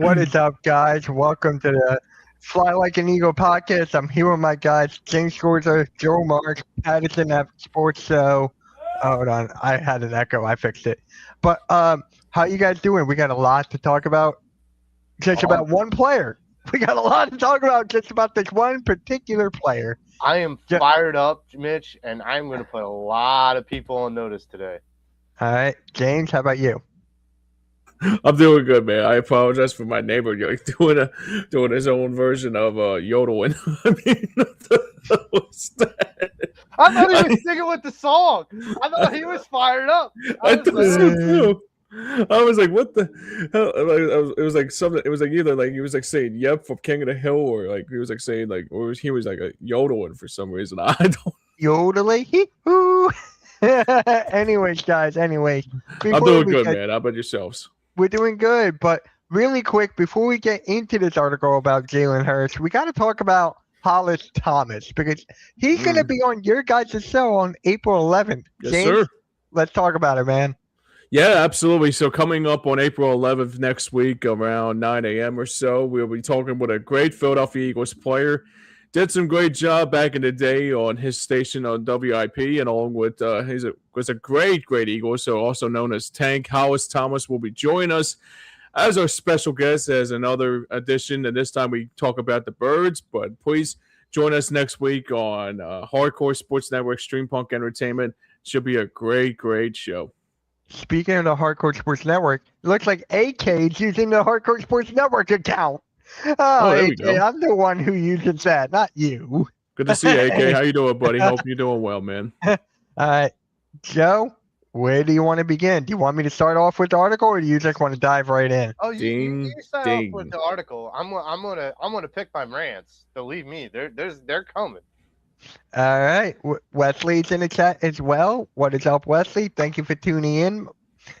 What is up, guys? Welcome to the Fly Like an Eagle podcast. I'm here with my guys, James Scorza, Joe Marks, Patterson at Sports Show. Hold on, I had an echo. I fixed it. But how you guys doing? We got a lot to talk about. Just about one player. We got a lot to talk about just about this one particular player. I am fired up, Mitch, and I'm going to put a lot of people on notice today. All right, James, how about you? I'm doing good, man. I apologize for my neighbor doing his own version of yodeling. I mean, what's that? I thought he was singing with the song. I thought he was fired up. I thought so too. I was like, "What the hell?" It was like something. It was like either like he was like saying "Yep" from King of the Hill, or like he was like saying like, or he was like a yodeling for some reason. I don't yodeling. Anyways, guys. Anyways, I'm doing good, man. How about yourselves? We're doing good, but really quick, before we get into this article about Jalen Hurts, we got to talk about Hollis Thomas because he's going to be on your guys' show on April 11th. Yes, James, sir. Let's talk about it, man. Yeah, absolutely. So coming up on April 11th next week around 9 a.m. or so, we'll be talking with a great Philadelphia Eagles player. Did some great job back in the day on his station on WIP, and along with was a great Eagle, so also known as Tank. Hollis Thomas will be joining us as our special guest as another edition, and this time we talk about the Birds. But please join us next week on Hardcore Sports Network, Stream Punk Entertainment. Should be a great show. Speaking of the Hardcore Sports Network, it looks like AK's using the Hardcore Sports Network account. Oh, there we AK, go. I'm the one who uses that, not you. Good to see you, AK. How you doing, buddy? Hope you're doing well, man. All right, Joe, where do you want to begin? Do you want me to start off with the article, or do you just want to dive right in? Oh, you start off with the article. I'm gonna pick my rants. Believe me, they're coming. All right, Wesley's in the chat as well. What is up, Wesley? Thank you for tuning in.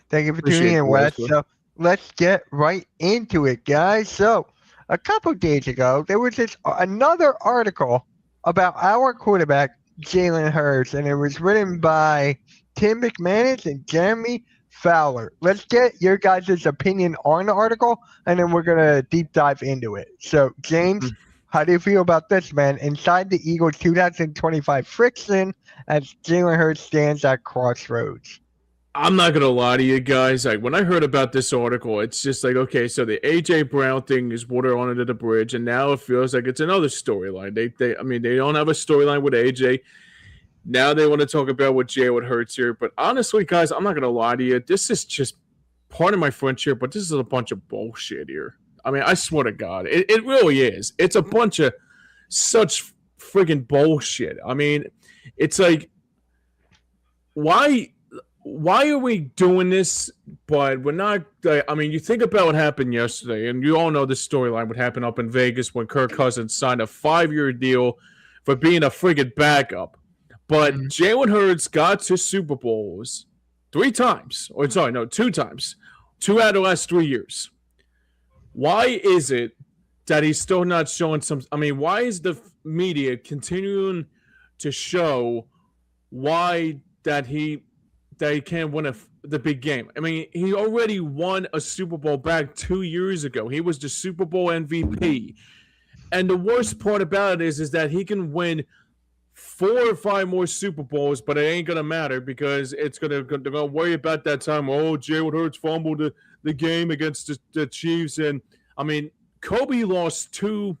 Tuning in, Wes. So let's get right into it, guys. So a couple days ago, there was another article about our quarterback, Jalen Hurts, and it was written by Tim McManus and Jeremy Fowler. Let's get your guys' opinion on the article, and then we're going to deep dive into it. So, James, how do you feel about this, man? Inside the Eagles 2025 friction as Jalen Hurts stands at crossroads. I'm not gonna lie to you guys. Like when I heard about this article, it's just like, okay, so the AJ Brown thing is water under the bridge, and now it feels like it's another storyline. They don't have a storyline with AJ. Now they want to talk about what Jalen Hurts here. But honestly, guys, I'm not gonna lie to you. This is just part of my French here, but this is a bunch of bullshit here. I mean, I swear to God, it really is. It's a bunch of such friggin' bullshit. I mean, it's like, why are we doing this? But we're not. I mean, you think about what happened yesterday, and you all know the storyline. What happened up in Vegas when Kirk Cousins signed a 5-year deal for being a friggin' backup. But Jalen Hurts got to Super Bowls 2 times. 2 times. 2 out of the last 3 years. Why is it that he's still not showing some? I mean, why is the media continuing to show why that he can't win the big game? I mean, he already won a Super Bowl back 2 years ago. He was the Super Bowl MVP. And the worst part about it is that he can win 4 or 5 more Super Bowls, but it ain't going to matter because they're going to worry about that time. Oh, Jalen Hurts fumbled the game against the Chiefs. And, I mean, Kobe lost 2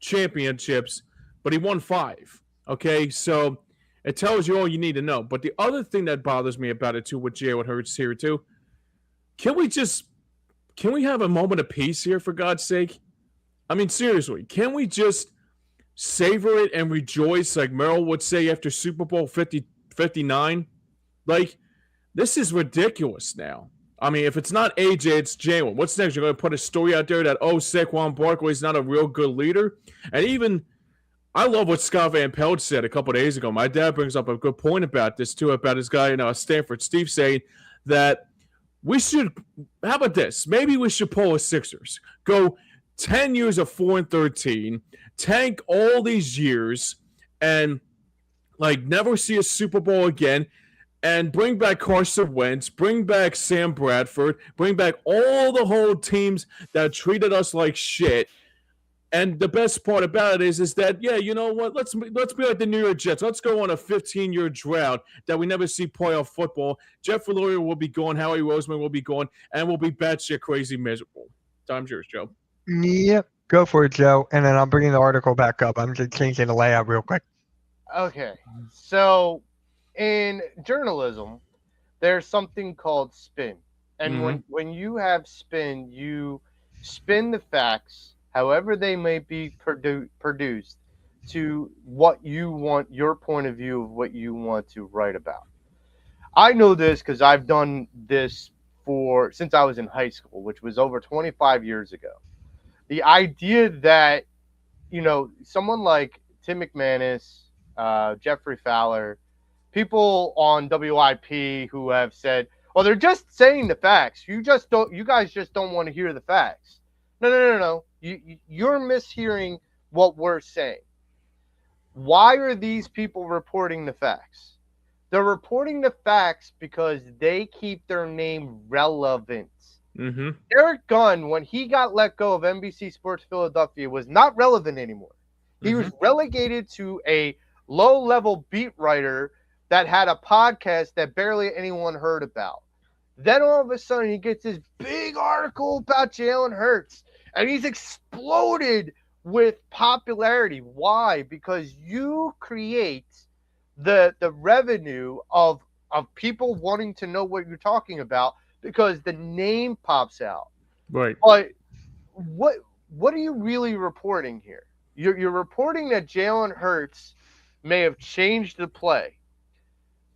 championships, but he won 5. Okay, so it tells you all you need to know. But the other thing that bothers me about it, too, with Jalen Hurts here, too, can we have a moment of peace here, for God's sake? I mean, seriously, can we just savor it and rejoice like Merrill would say after Super Bowl 59? Like, this is ridiculous now. I mean, if it's not AJ, it's Jalen. What's next? You're going to put a story out there that, Saquon Barkley is not a real good leader? And even, I love what Scott Van Pelt said a couple of days ago. My dad brings up a good point about this, too, about his guy in Stanford, Steve, saying that we should, how about this? Maybe we should pull a Sixers. Go 10 years of 4-13, tank all these years, and, like, never see a Super Bowl again. and bring back Carson Wentz, bring back Sam Bradford, bring back all the whole teams that treated us like shit. And the best part about it is that you know what? Let's be like the New York Jets. Let's go on a 15-year drought that we never see playoff football. Jeff Lurie will be gone. Howie Roseman will be gone, and we'll be batshit crazy miserable. Time's yours, Joe. Yep, go for it, Joe. And then I'm bringing the article back up. I'm just changing the layout real quick. Okay, so in journalism, there's something called spin, and when you have spin, you spin the facts, however they may be produced, to what you want, your point of view of what you want to write about. I know this because I've done this since I was in high school, which was over 25 years ago. The idea that, someone like Tim McManus, Jeffrey Fowler, people on WIP who have said, well, they're just saying the facts. You guys just don't want to hear the facts. No. You're mishearing what we're saying. Why are these people reporting the facts? They're reporting the facts because they keep their name relevant. Mm-hmm. Eric Gunn, when he got let go of NBC Sports Philadelphia, was not relevant anymore. He was relegated to a low-level beat writer that had a podcast that barely anyone heard about. Then all of a sudden, he gets this big article about Jalen Hurts, and he's exploded with popularity. Why? Because you create the revenue of people wanting to know what you're talking about because the name pops out. Right. But what are you really reporting here? You're reporting that Jalen Hurts may have changed the play.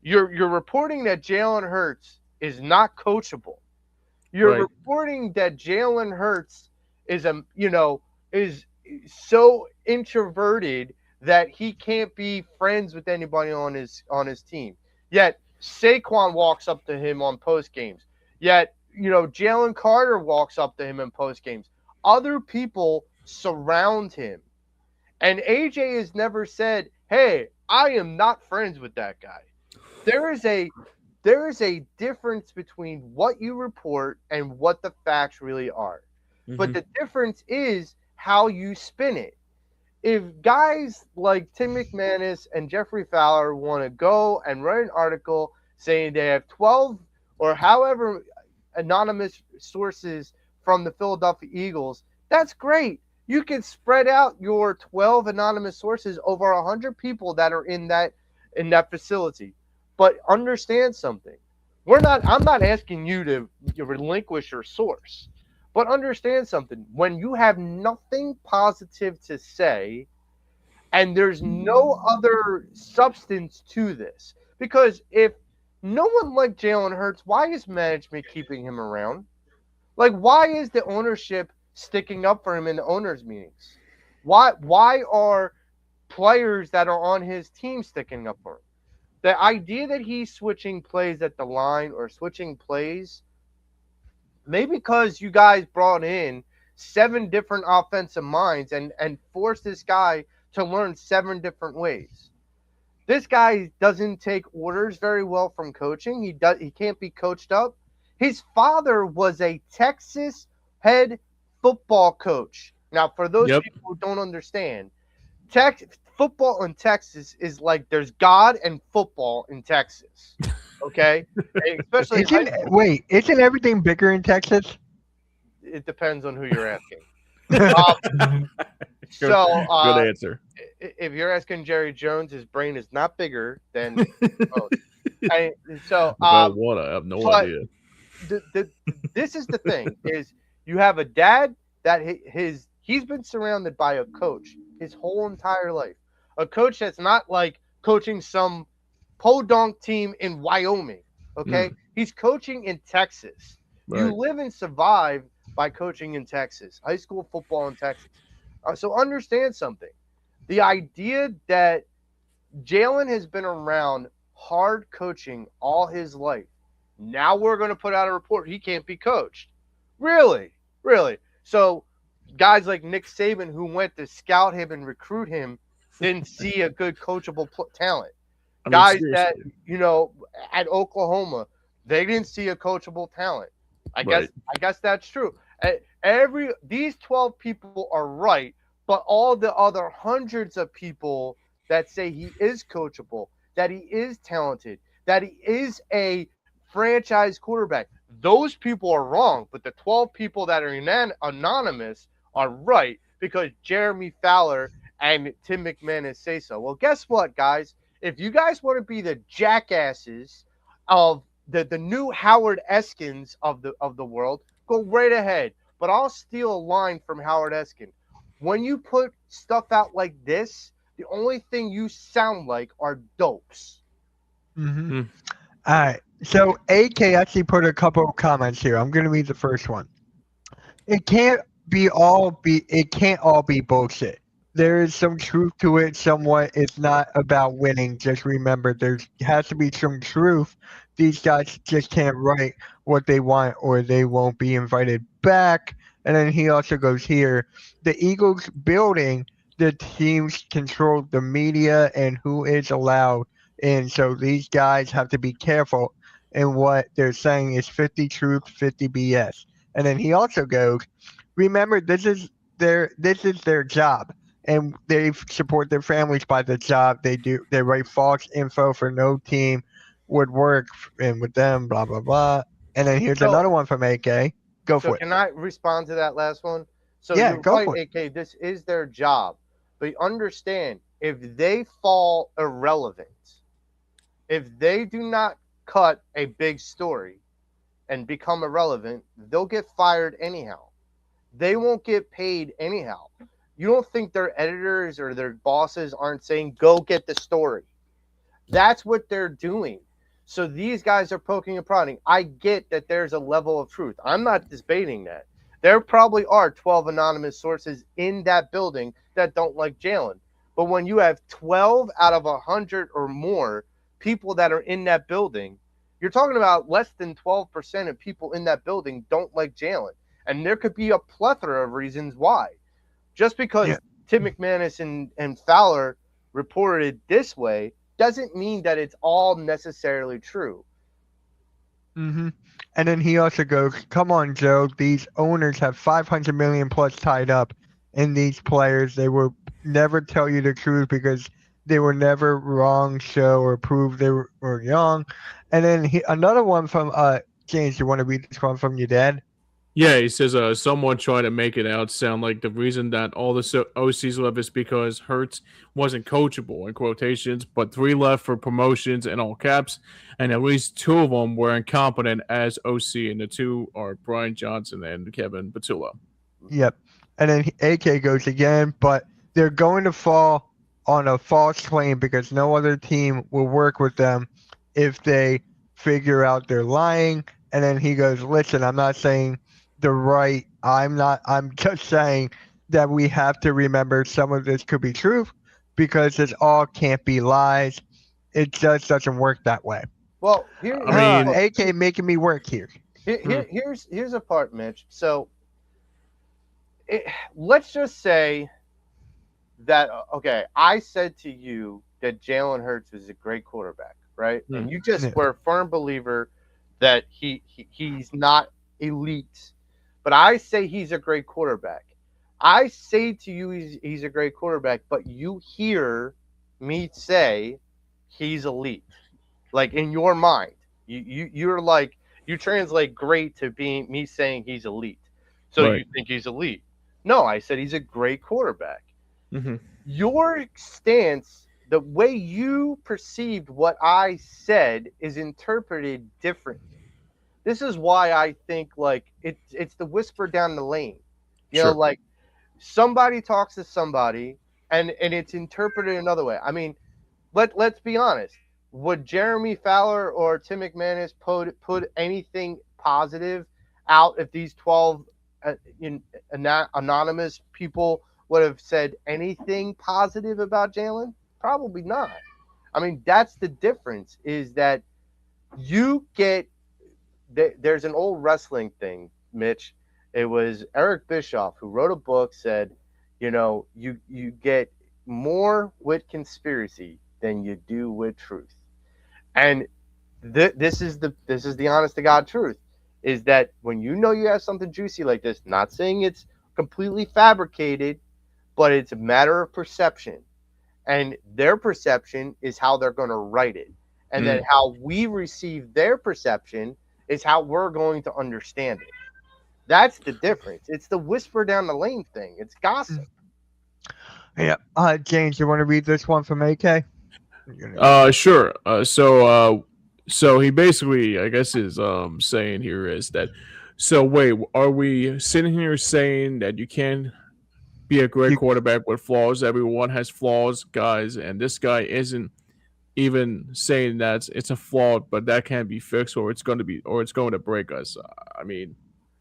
You're reporting that Jalen Hurts is not coachable. You're reporting that Jalen Hurts is so introverted that he can't be friends with anybody on his team. Yet Saquon walks up to him on post games. Yet, Jalen Carter walks up to him in post games. Other people surround him. And AJ has never said, hey, I am not friends with that guy. There is a difference between what you report and what the facts really are. Mm-hmm. But the difference is how you spin it. If guys like Tim McManus and Jeffrey Fowler want to go and write an article saying they have 12 or however anonymous sources from the Philadelphia Eagles, that's great. You can spread out your 12 anonymous sources over 100 people that are in that facility. But understand something. I'm not asking you to relinquish your source. But understand something. When you have nothing positive to say and there's no other substance to this, because if no one liked Jalen Hurts, why is management keeping him around? Like, why is the ownership sticking up for him in the owners' meetings? Why are players that are on his team sticking up for him? The idea that he's switching plays at the line or switching plays, maybe because you guys brought in 7 different offensive minds and forced this guy to learn 7 different ways. This guy doesn't take orders very well from coaching. He can't be coached up. His father was a Texas head football coach. Now, for those people who don't understand, football in Texas is like there's God and football in Texas. Okay? Especially isn't everything bigger in Texas? It depends on who you're asking. Good answer. If you're asking Jerry Jones, his brain is not bigger than most. I have no idea. This is the thing: is you have a dad that he's been surrounded by a coach his whole entire life, a coach that's not like coaching some podunk team in Wyoming. Okay, he's coaching in Texas. Right. You live and survive by coaching in Texas, high school football in Texas. So understand something. The idea that Jalen has been around hard coaching all his life. Now we're going to put out a report he can't be coached. Really? So guys like Nick Saban who went to scout him and recruit him didn't see a good coachable talent. I mean, Guys that, seriously. at Oklahoma, they didn't see a coachable talent. I guess Right. I guess that's true. These 12 people are right, but all the other hundreds of people that say he is coachable, that he is talented, that he is a franchise quarterback, those people are wrong. But the 12 people that are anonymous are right because Jeremy Fowler and Tim McManus say so. Well, guess what, guys? If you guys want to be the jackasses of the new Howard Eskins of the world, go right ahead. But I'll steal a line from Howard Eskin. When you put stuff out like this, the only thing you sound like are dopes. Mm-hmm. Mm. All right. So AK actually put a couple of comments here. I'm gonna read the first one. It can't it can't all be bullshit. There is some truth to it somewhat. It's not about winning. Just remember there has to be some truth. These guys just can't write what they want or they won't be invited back. And then he also goes here, the Eagles building, the teams control the media and who is allowed in. So these guys have to be careful. And what they're saying is 50 truth, 50 BS. And then he also goes, remember this is their job, and they support their families by the job they do. They write false info for no team would work and with them, blah blah blah. And then here's So another one from AK. Go so for it. can I respond to that last one? So Yeah, you're go right, for it. AK. This is their job, but understand if they fall irrelevant, if they do not cut a big story and become irrelevant, they'll get fired anyhow. They won't get paid anyhow. You don't think their editors or their bosses aren't saying, go get the story? That's what they're doing. So these guys are poking and prodding. I get that there's a level of truth. I'm not debating that. There probably are 12 anonymous sources in that building that don't like Jalen. But when you have 12 out of 100 or more people that are in that building, you're talking about less than 12% of people in that building don't like Jalen. And there could be a plethora of reasons why. Just Yeah. because Tim McManus and Fowler reported this way doesn't mean that it's all necessarily true. Mm-hmm. And then he also goes, "Come on, Joe. These owners have 500 million plus tied up in these players. They will never tell you the truth because they were never wrong, show or prove they were young." And then another one from James. You want to read this one from your dad? Yeah, he says someone tried to make it out sound like the reason that all the OCs left is because Hertz wasn't coachable in quotations, but three left for promotions in all caps, and at least two of them were incompetent as OC, and the two are Brian Johnson and Kevin Patullo. Yep. And then AK goes again, but they're going to fall on a false claim because no other team will work with them if they figure out they're lying. And then he goes, listen, I'm not saying the right. I'm just saying that we have to remember some of this could be truth because it all can't be lies. It just doesn't work that way. Well, I mean, AK making me work here. hmm, here's a part, Mitch. So let's just say that okay, I said to you that Jalen Hurts is a great quarterback, right? hmm, And you just Yeah. were a firm believer that he's not elite, but I say he's a great quarterback. I say to you he's a great quarterback, but you hear me say he's elite. Like in your mind, you're like you translate great to being me saying he's elite. So right. you think he's elite. No, I said he's a great quarterback. Hmm. Your stance, the way you perceived what I said, is interpreted differently. This is why I think like it's the whisper down the lane. Sure. Like somebody talks to somebody and it's interpreted another way. I mean, let's be honest. Would Jeremy Fowler or Tim McManus put anything positive out if these 12 anonymous people would have said anything positive about Jalen? Probably not. I mean, that's the difference is that you get there's an old wrestling thing, Mitch. It was Eric Bischoff who wrote a book said, you get more with conspiracy than you do with truth. And this is the honest to God truth, is that when you know you have something juicy like this, not saying it's completely fabricated, but it's a matter of perception. And their perception is how they're going to write it. And then how we receive their perception is how we're going to understand it. That's the difference. It's the whisper down the lane thing. It's gossip. Yeah. James, you want to read this one from AK? Sure. So he basically, I guess, is saying here is that. So wait, are we sitting here saying that you can be a great quarterback with flaws? Everyone has flaws, guys, and this guy isn't even saying that it's a flaw, but that can be fixed, or it's going to break us. I mean,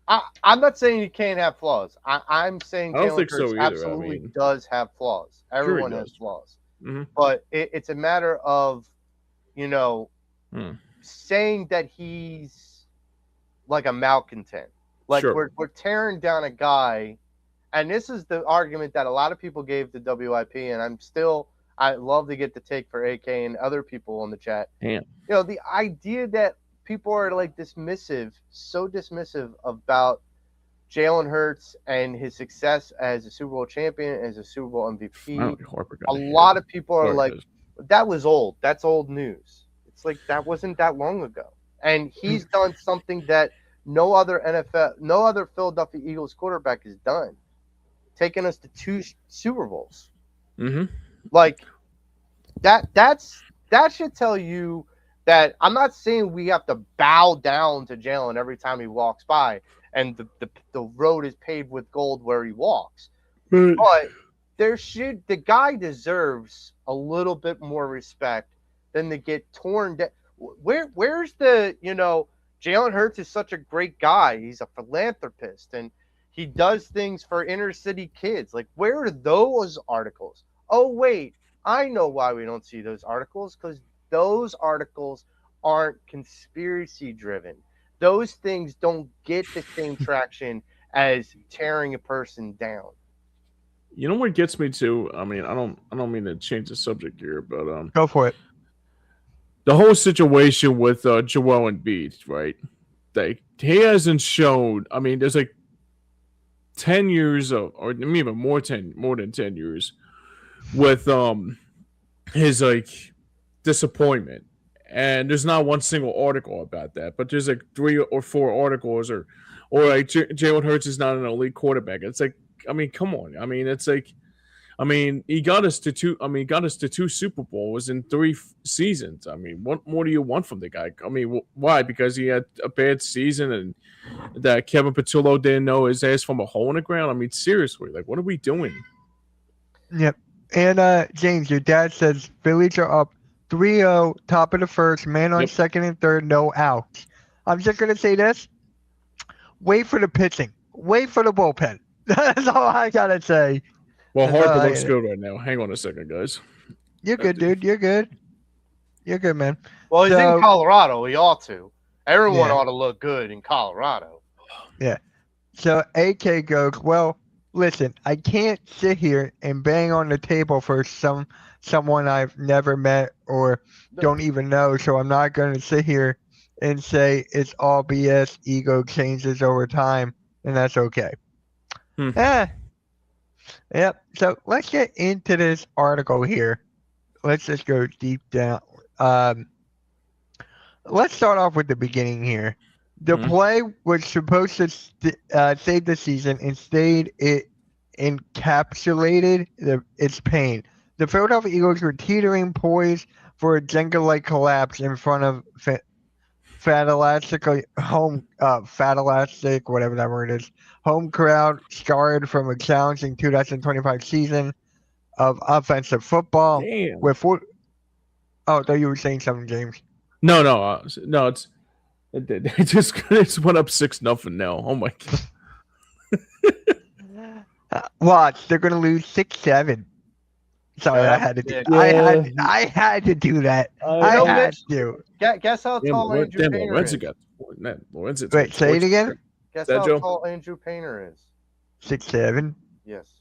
I'm not saying you can't have flaws. I'm saying I don't Jalen think so Hurts either. absolutely does have flaws. Everyone has flaws. Mm-hmm. But it's a matter of, saying that he's like a malcontent. Like we're tearing down a guy, and this is the argument that a lot of people gave to WIP, and I love to get the take for AK and other people on the chat. Damn. The idea that people are like so dismissive about Jalen Hurts and his success as a Super Bowl champion, as a Super Bowl MVP. A lot of people are like, that was old. That's old news. It's like, that wasn't that long ago. And he's done something that no other Philadelphia Eagles quarterback has done, taking us to 2 Super Bowls. Mm-hmm. Like that should tell you that I'm not saying we have to bow down to Jalen every time he walks by and the road is paved with gold where he walks. But the guy deserves a little bit more respect than to get torn down. Where's Jalen Hurts is such a great guy. He's a philanthropist and he does things for inner city kids. Like, where are those articles? Oh, wait, I know why we don't see those articles, because those articles aren't conspiracy driven. Those things don't get the same traction as tearing a person down. You know what gets me to? I mean, I don't mean to change the subject here, but go for it. The whole situation with Joel Embiid, right? Like, he hasn't shown. I mean, there's like 10 years or even more than 10 years with his like disappointment. And there's not one single article about that, but there's like 3 or 4 articles or like Jalen Hurts is not an elite quarterback. It's like, I mean, come on. I mean, it's like, I mean, he got us to 2. I mean, got us to 2 Super Bowls in 3 seasons. I mean, what more do you want from the guy? I mean, why? Because he had a bad season and that Kevin Patullo didn't know his ass from a hole in the ground. I mean, seriously, like, what are we doing? Yep. And James, your dad says Phillies are up 3-0, top of the first, man on second and third, no outs. I'm just gonna say this: wait for the pitching, wait for the bullpen. That's all I gotta say. Well, Harper looks good right now. Hang on a second, guys. You're good, dude. You're good. You're good, man. Well, he's in Colorado. He ought to. Everyone ought to look good in Colorado. Yeah. So AK goes, well, listen, I can't sit here and bang on the table for someone I've never met or don't even know. So I'm not going to sit here and say it's all BS. Ego changes over time, and that's okay. Yep. So let's get into this article here. Let's just go deep down. Let's start off with the beginning here. The play was supposed to save the season. Instead, it encapsulated its pain. The Philadelphia Eagles were teetering, poised for a Jenga-like collapse in front of Fatalastic, whatever that word is, home crowd, scarred from a challenging 2025 season of offensive football. Damn. Oh, I thought you were saying something, James. No. It just went up 6-0 now. Oh my god. Watch, they're gonna lose 6-7. Sorry, I had to do. I had to do that. I had to. Guess how tall Andrew Painter is. Wait, say it again. Guess how tall Andrew Painter is. 6'7". Yes.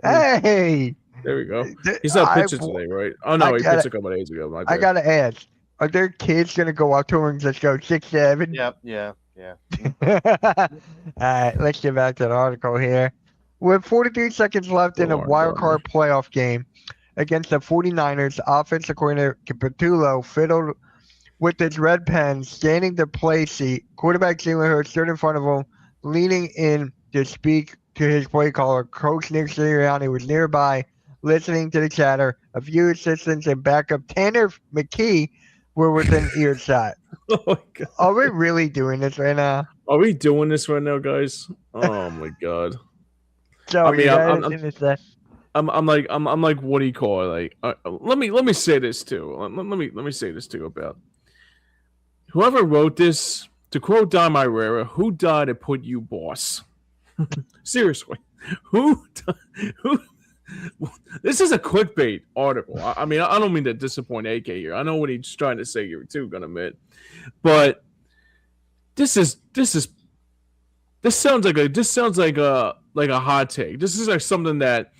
Hey. There we go. He's not pitching today, right? Oh no, he pitched a couple of days ago. I gotta ask: are there kids gonna go up to him and just go 6'7"? Yep. Yeah. All right, let's get back to the article here. With 43 seconds left in a wild card playoff game against the 49ers, offensive coordinator Capitulo fiddled with his red pen, standing the play seat. Quarterback Jalen Hurts stood in front of him, leaning in to speak to his play caller. Coach Nick Sirianni was nearby, listening to the chatter. A few assistants and backup Tanner McKee were within earshot. Oh my God. Are we really doing this right now? Are we doing this right now, guys? Oh my God. So, I mean, I'm like, what do you call it? Like, let me say this too. Let me say this too about whoever wrote this. To quote Don Irera, who died and put you boss? Seriously, who? This is a clickbait article. I mean, I don't mean to disappoint AK here. I know what he's trying to say here too. Gonna admit, but this sounds like a hot take. This is like something that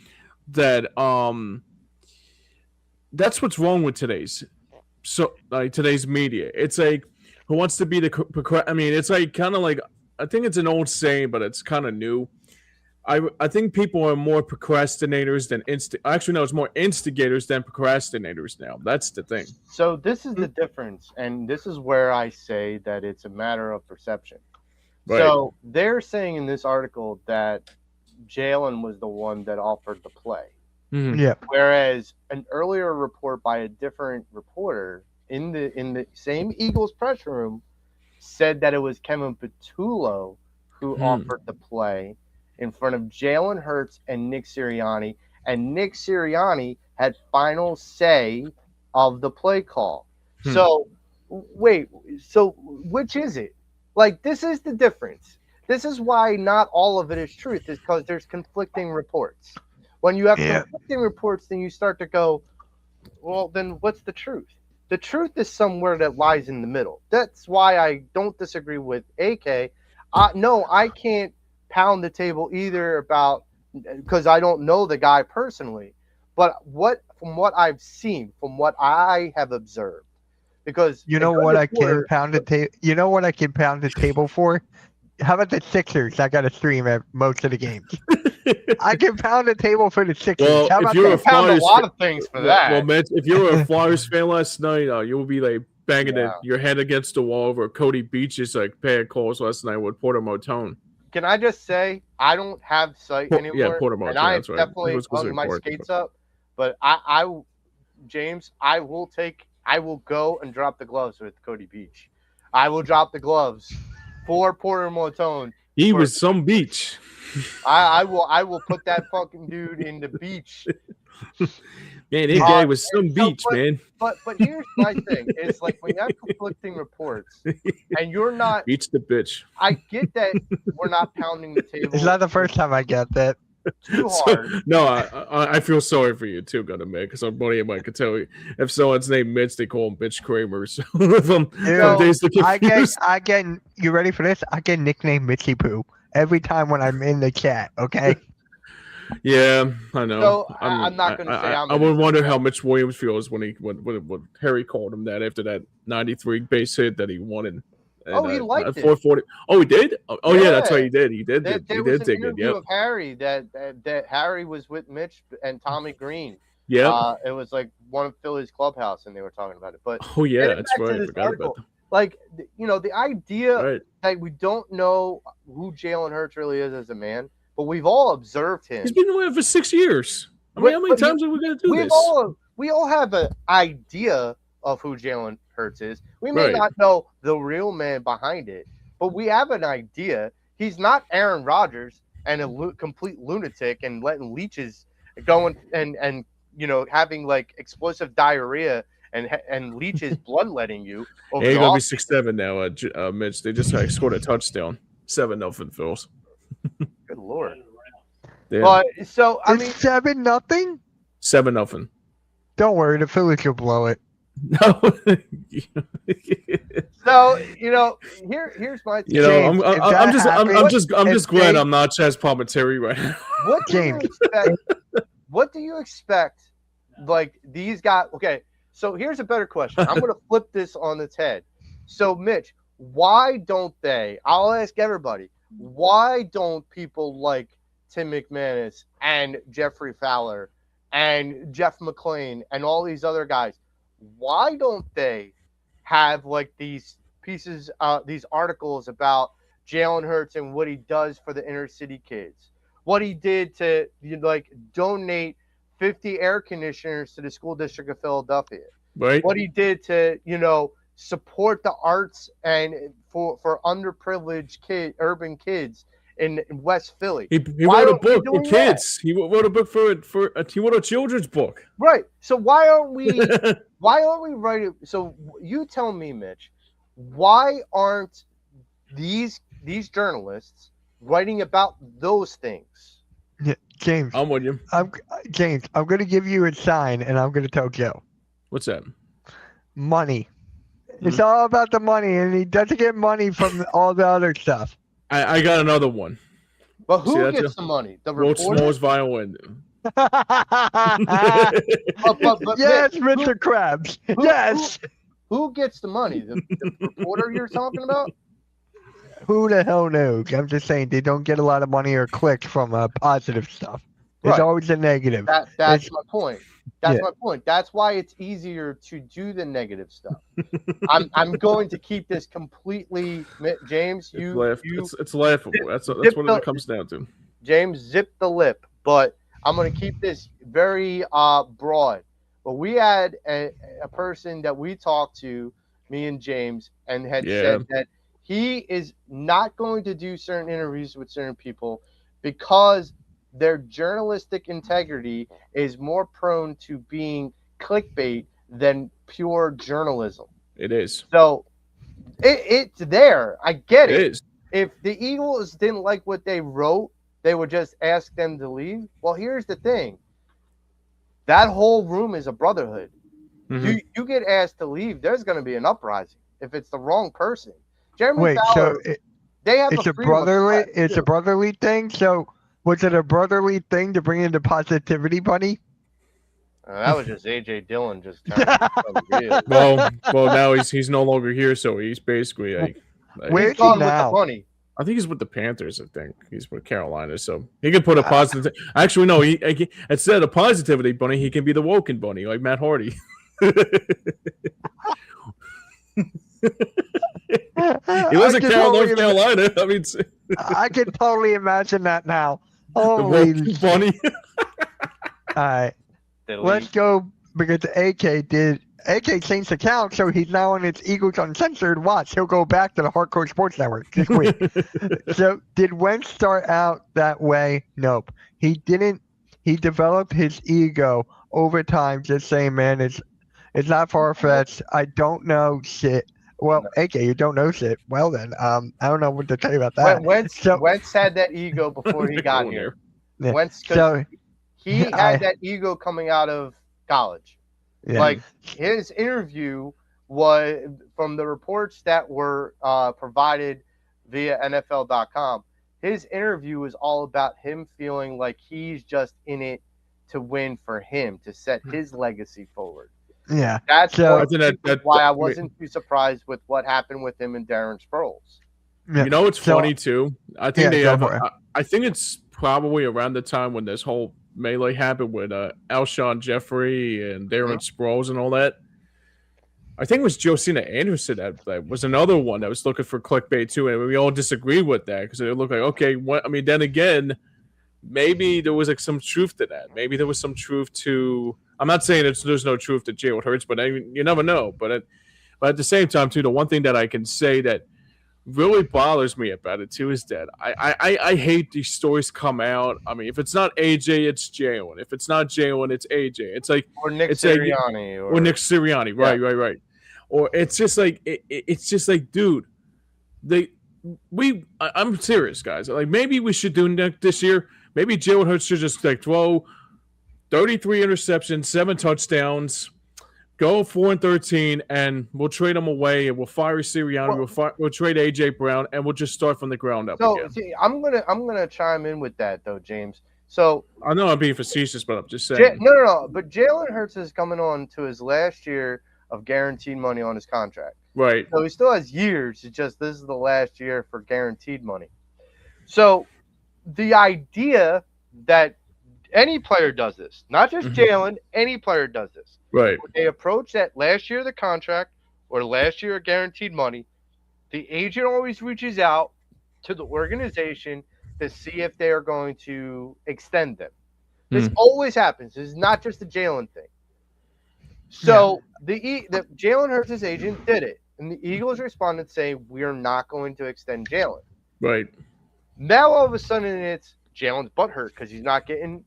that's what's wrong with today's media. It's like who wants to be the. I mean, it's like kind of like, I think it's an old saying, but it's kind of new. I think people are more procrastinators than actually, no, it's more instigators than procrastinators now. That's the thing. So this is the difference, and this is where I say that it's a matter of perception. Right. So they're saying in this article that Jalen was the one that offered the play. Mm-hmm. Yeah. Whereas an earlier report by a different reporter in the same Eagles press room said that it was Kevin Petullo who offered the play in front of Jalen Hurts and Nick Sirianni, and Nick Sirianni had final say of the play call. So, wait, so which is it? Like, this is the difference. This is why not all of it is truth, is because there's conflicting reports. When you have conflicting reports, then you start to go, well, then what's the truth? The truth is somewhere that lies in the middle. That's why I don't disagree with AK. No, I can't pound the table either about, because I don't know the guy personally, but from what I've seen, from what I have observed, because you know what I can pound the table. You know what I can pound the table for? How about the Sixers? I got to stream at most of the games. I can pound the table for the Sixers. Well, How about if you're a Flyers, a lot of things for that. Well, man, if you were a Flyers fan last night, you'll be like banging your head against the wall over Cody Beach's like pair calls last night with Porter Motone. Can I just say, I don't have sight anymore. Yeah, Porter Motone, and I that's right. Definitely hung my skates up. But James, I will go and drop the gloves with Cody Beach. I will drop the gloves for Porter Motone. He was some beach. I will put that fucking dude in the beach. Man, that guy was some beach, man. But here's my thing. It's like when you have conflicting reports and you're not beach the bitch. I get that we're not pounding the table. It's not the first time I get that. Too hard. No, I feel sorry for you too, gotta admit, because I'm buddy of mine could tell you if someone's named Mitch, they call him Bitch Kramer. So I get you ready for this? I get nicknamed Mitchy Poo every time when I'm in the chat, okay? Yeah, I know. So I'm not going to say I would wonder how Mitch Williams feels when Harry called him that after that 93 base hit that he wanted. And, he liked it. 440. Oh, he did? Oh, yeah, that's right. He did. He did. There he was did an interview of Harry that Harry was with Mitch and Tommy Green. Yeah. It was like one of Philly's clubhouse, and they were talking about it. But that's right. I forgot about that. Like, the idea that we don't know who Jalen Hurts really is as a man, but we've all observed him. He's been away for 6 years. I mean, how many times are we going to do this? We all have an idea of who Jalen Hurts is. We may not know the real man behind it, but we have an idea. He's not Aaron Rodgers and a complete lunatic and letting leeches going and having like explosive diarrhea and leeches bloodletting you. Yeah, he's gonna be 6'7" now, Mitch. They just scored a touchdown, 7-0 Phils. Good Lord. Yeah. But so I mean, 7-0. 7-0. Don't worry, the Phillies will blow it. No. So here's my thing. I'm just glad I'm not Chaz Palminteri right now. what do you expect? Like these guys. Okay, so here's a better question. I'm going to flip this on its head. So, Mitch, why don't they? I'll ask everybody. Why don't people like Tim McManus and Jeffrey Fowler and Jeff McClain and all these other guys? Why don't they have like these pieces, these articles about Jalen Hurts and what he does for the inner city kids? What he did to like donate 50 air conditioners to the school district of Philadelphia. Right. What he did to, support the arts and for underprivileged urban kids in West Philly. He wrote a book for kids. He wrote a book he wrote a children's book. Right. So why aren't we writing? So you tell me, Mitch, why aren't these journalists writing about those things? Yeah, James, I'm with you. James, I'm going to give you a sign, and I'm going to tell Joe. What's that? Money. It's all about the money, and he doesn't get money from all the other stuff. I got another one. But who gets the money? The world's reporter? smallest violin. but yes, Mr. Krabs. Yes. Who gets the money? The reporter you're talking about? Who the hell knows? I'm just saying they don't get a lot of money or clicks from positive stuff. It's always a negative. That's my point. That's my point. That's why it's easier to do the negative stuff. I'm going to keep this completely, James. It's laughable. That's what it comes down to. James, zip the lip. But I'm going to keep this very broad. But we had a person that we talked to, me and James, and had said that he is not going to do certain interviews with certain people because their journalistic integrity is more prone to being clickbait than pure journalism. It is. So it's there. I get it. It is. If the Eagles didn't like what they wrote, they would just ask them to leave. Well, here's the thing. That whole room is a brotherhood. Mm-hmm. You get asked to leave, there's going to be an uprising if it's the wrong person. Jeremy Fowler, they have it's a brotherly thing. So was it a brotherly thing to bring in the positivity bunny? That was just AJ Dillon just turning real. Well, now he's no longer here, so he's basically where's he now? I think he's with the Panthers. I think he's with Carolina, so he can put a positive. Actually, no, he instead of positivity bunny, he can be the Woken bunny, like Matt Hardy. He lives in North Carolina. I mean, I can totally imagine that now. Holy the bunny. All right, let's go because AK changed the account, so he's now on its Eagles Uncensored watch. He'll go back to the Hardcore Sports Network this week. So did Wentz start out that way? Nope. He didn't. He developed his ego over time, just saying, man, it's not far-fetched. I don't know shit. Well, AK, you don't know shit. Well, then, I don't know what to tell you about that. Wentz had that ego before he got here. Yeah. Wentz, he had that ego coming out of college. Yeah. Like, his interview was, from the reports that were provided via NFL.com, his interview was all about him feeling like he's just in it to win for him, to set his legacy forward. Yeah, that's why I wasn't too surprised with what happened with him and Darren Sproles. Yeah. You know what's funny too? I think they have. I think it's probably around the time when this whole melee happened with Alshon Jeffrey and Darren Sproles and all that. I think it was Josina Anderson that was another one that was looking for clickbait too, and we all disagreed with that because it looked like okay. Then again, maybe there was like some truth to that. Maybe there was some truth to. I'm not saying there's no truth to Jalen Hurts, but you never know. But at the same time, too, the one thing that I can say that really bothers me about it, too, is that I hate these stories come out. I mean, if it's not AJ, it's Jalen. If it's not Jalen, it's AJ. It's like or Nick Sirianni. Or Nick Sirianni. Right. Or it's just like it's just like, dude, I'm serious, guys. Like maybe we should do this year. Maybe Jalen Hurts should just like throw 33 interceptions, 7 touchdowns, go 4-13, and we'll trade them away, and we'll fire Sirianni, we'll trade AJ Brown, and we'll just start from the ground up. So, see, I'm gonna chime in with that though, James. So I know I'm being facetious, but I'm just saying. no. But Jalen Hurts is coming on to his last year of guaranteed money on his contract. Right. So he still has years. It's just this is the last year for guaranteed money. So the idea that any player does this, not just Jalen, any player does this. Right. When they approach that last year of the contract or last year of guaranteed money, the agent always reaches out to the organization to see if they are going to extend them. This always happens. This is not just a Jalen thing. So the Jalen Hurts' agent did it, and the Eagles responded saying, "We are not going to extend Jalen." Right. Now all of a sudden it's Jalen's butthurt because he's not getting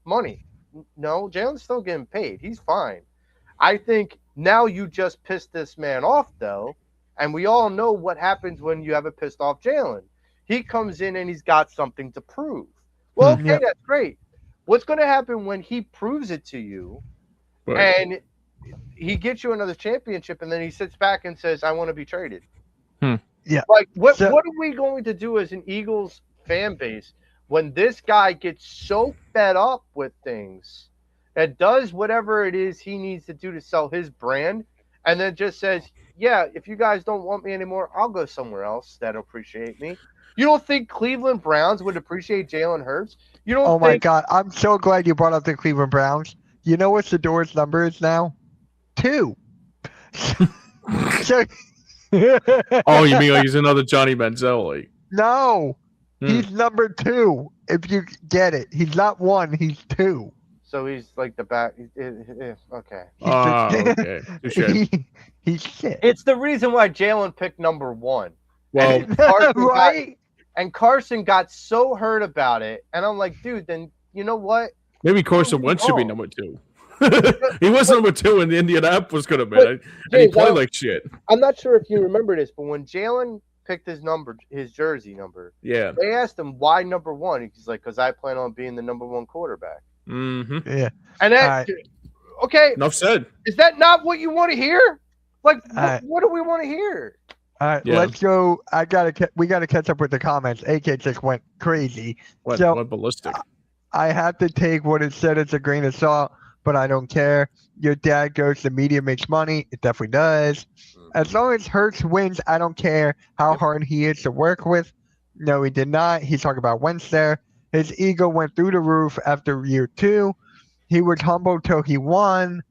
money. No, Jalen's still getting paid. He's fine. I think now you just pissed this man off though, and we all know what happens when you have a pissed off Jalen. He comes in and he's got something to prove. Well, okay, that's great. What's going to happen when he proves it to you, and he gets you another championship, and then he sits back and says, "I want to be traded." Yeah. Like what are we going to do as an Eagles fan base when this guy gets so fed up with things that does whatever it is he needs to do to sell his brand, and then just says, "Yeah, if you guys don't want me anymore, I'll go somewhere else that'll appreciate me." You don't think Cleveland Browns would appreciate Jalen Hurts? You don't Oh my God. I'm so glad you brought up the Cleveland Browns. You know what Shador's number is now? 2. So Oh, you mean like he's another Johnny Manziel? Like, no, he's number 2. If you get it, he's not 1, he's 2. So he's like the back. Okay. Okay. He's shit. It's the reason why Jalen picked number 1. Well, right? And Carson got so hurt about it, and I'm like, dude, then you know what? Maybe Carson Wentz should be number 2. He was number 2 in the Indianapolis could have been, and he played like shit. I'm not sure if you remember this, but when Jalen picked his jersey number, they asked him why number 1. He's like, because I plan on being the number 1 quarterback. Yeah. And then, okay, enough said. Is that not what you want to hear? Like, what do we want to hear? All right, let's go. We gotta catch up with the comments. AK just went crazy. Went ballistic. I have to take what it said as a grain of salt, but I don't care. Your dad goes, the media makes money. It definitely does. As long as Hurts wins, I don't care how hard he is to work with. No, he did not. He's talking about Wentz there. His ego went through the roof after year 2. He was humble till he won.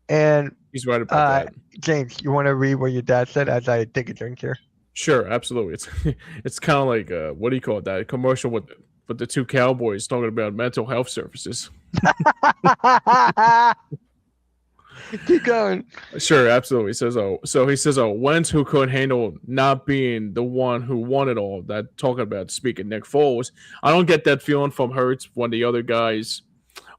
And he's right about that. James, you want to read what your dad said as I take a drink here? Sure, absolutely. It's kind of like what do you call it? That commercial with the 2 cowboys talking about mental health services. Keep going. Sure, absolutely. He says, Wentz, who could handle not being the one who won it all. That talking about speaking Nick Foles. I don't get that feeling from Hurts when the other guys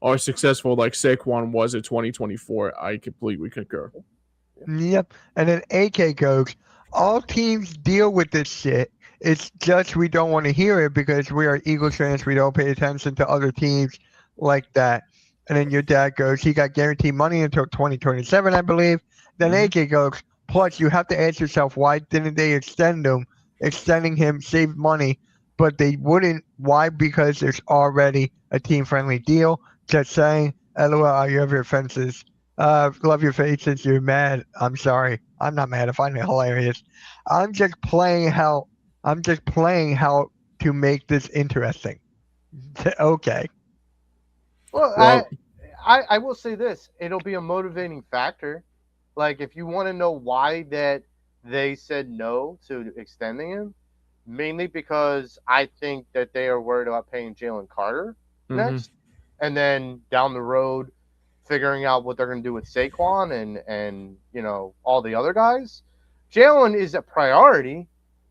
are successful like Saquon was in 2024. I completely concur. Yep. And then AK goes, all teams deal with this shit. It's just we don't want to hear it because we are Eagles fans. We don't pay attention to other teams like that. And then your dad goes, he got guaranteed money until 2027, I believe. Then AK goes, plus you have to ask yourself, why didn't they extend him? Extending him saved money, but they wouldn't. Why? Because there's already a team-friendly deal. Just saying, LOL, I love your fences. Love your faces. You're mad. I'm sorry. I'm not mad. I find it hilarious. I'm just playing how to make this interesting. Okay. Well, I will say this. It'll be a motivating factor. Like, if you want to know why that they said no to extending him, mainly because I think that they are worried about paying Jalen Carter next. And then down the road, figuring out what they're going to do with Saquon and you know, all the other guys. Jalen is a priority,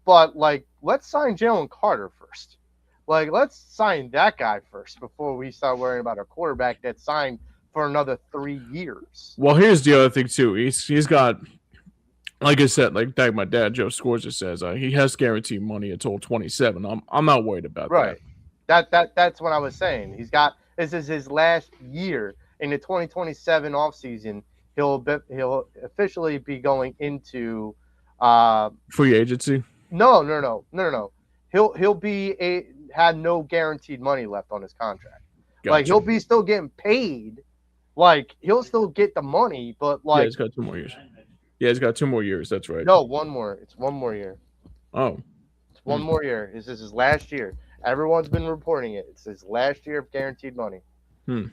but, like, let's sign Jalen Carter first. Like, let's sign that guy first before we start worrying about a quarterback that's signed for another 3 years. Well, here's the other thing, too. He's got, like I said, like my dad, Joe Scorza, says, he has guaranteed money until 27. I'm not worried about that. That's what I was saying. This is his last year. In the 2027 offseason, he'll officially be going into free agency. No. He'll had no guaranteed money left on his contract. Gotcha. Like he'll be still getting paid. Like he'll still get the money, but like he's got 2 more years. Yeah, he's got 2 more years. That's right. No, one more. It's 1 more year. Oh, it's 1 more year. This is his last year. Everyone's been reporting it. It's his last year of guaranteed money. And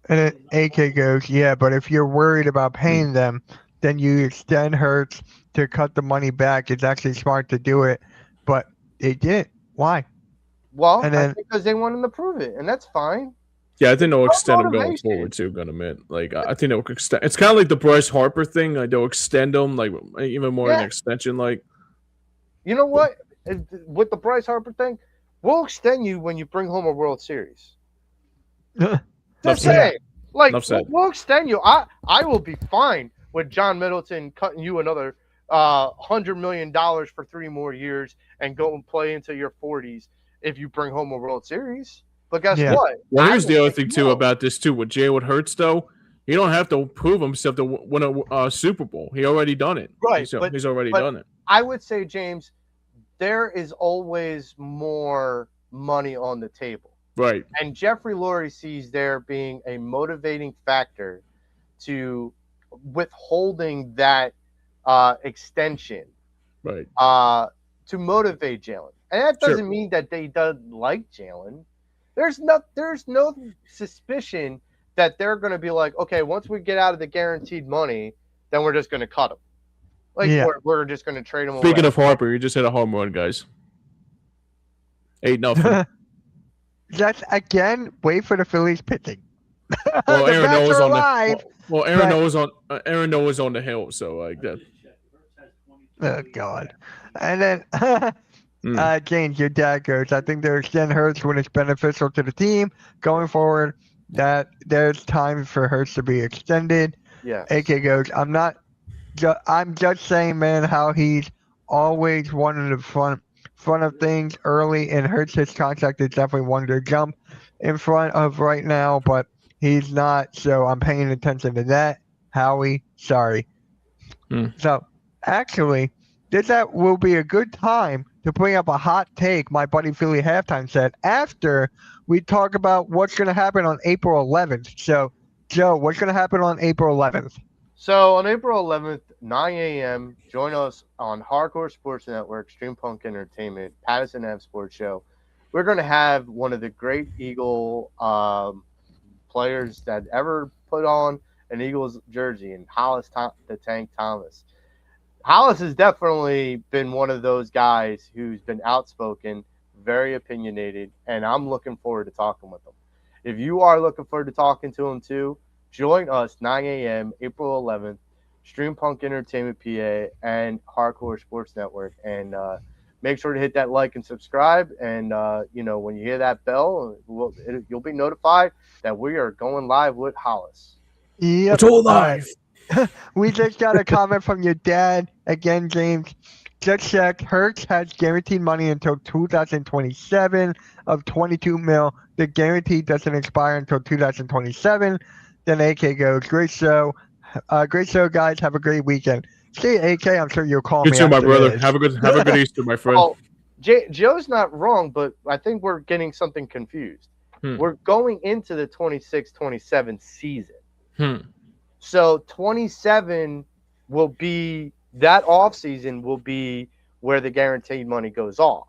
then AK goes, yeah, but if you're worried about paying them, then you extend Hurts to cut the money back. It's actually smart to do it, but they didn't. Why? Well, because they want him to prove it, and that's fine. Yeah, I think they'll extend him going forward too. Gonna admit, like I think they'll extend. It's kind of like the Bryce Harper thing. Like they'll extend him, like even more an extension. Like, you know what? With the Bryce Harper thing, we'll extend you when you bring home a World Series. Just saying, like we'll extend you. I will be fine with John Middleton cutting you another $100 million for 3 more years and go and play into your 40s if you bring home a World Series. But guess what? Well, here's the other thing too about this too. With Jalen Hurts, though, he don't have to prove himself to win a Super Bowl. He already done it. Right, he's already done it. I would say, James, there is always more money on the table. Right. And Jeffrey Lurie sees there being a motivating factor to withholding that extension. Right. To motivate Jalen. And that doesn't mean that they don't like Jalen. There's no suspicion that they're going to be like, okay, once we get out of the guaranteed money, then we're just going to cut him. Like we're just going to trade him. Speaking of Harper, you just hit a home run, guys. 8-0. That's again. Wait for the Phillies pitching. Well, Aaron Noah's on the. Well, Aaron Noah's on the hill, so like that. Oh God! And then James, your dad goes, I think they'll extend Hurts when it's beneficial to the team going forward. That there's time for Hurts to be extended. Yeah. AK goes, I'm just saying, man, how he's always one in the front of things early, and Hurts his contract is definitely one to jump in front of right now, but he's not. So I'm paying attention to that. Howie, sorry. So actually, that will be a good time to bring up a hot take my buddy Philly Halftime said after we talk about what's going to happen on April 11th. So, Joe, what's going to happen on April 11th? So, on April 11th, 9 a.m., join us on Hardcore Sports Network, Stream Punk Entertainment, Patterson Ave Sports Show. We're going to have one of the great Eagle players that ever put on an Eagles jersey, and Hollis the Tank Thomas. Hollis has definitely been one of those guys who's been outspoken, very opinionated, and I'm looking forward to talking with him. If you are looking forward to talking to him too, join us 9 a.m. April 11th, Stream Punk Entertainment PA and Hardcore Sports Network, and make sure to hit that like and subscribe. And when you hear that bell, you'll be notified that we are going live with Hollis. Yep. It's all live. We just got a comment from your dad. Again, James, just checked. Hurts has guaranteed money until 2027 of $22 million. The guarantee doesn't expire until 2027. Then AK goes, great show. Great show, guys. Have a great weekend. See, AK, I'm sure you'll call me. You too, my brother. Have a good Easter, my friend. Oh, Joe's not wrong, but I think we're getting something confused. We're going into the 26-27 season. So 27 will be that offseason will be where the guaranteed money goes off.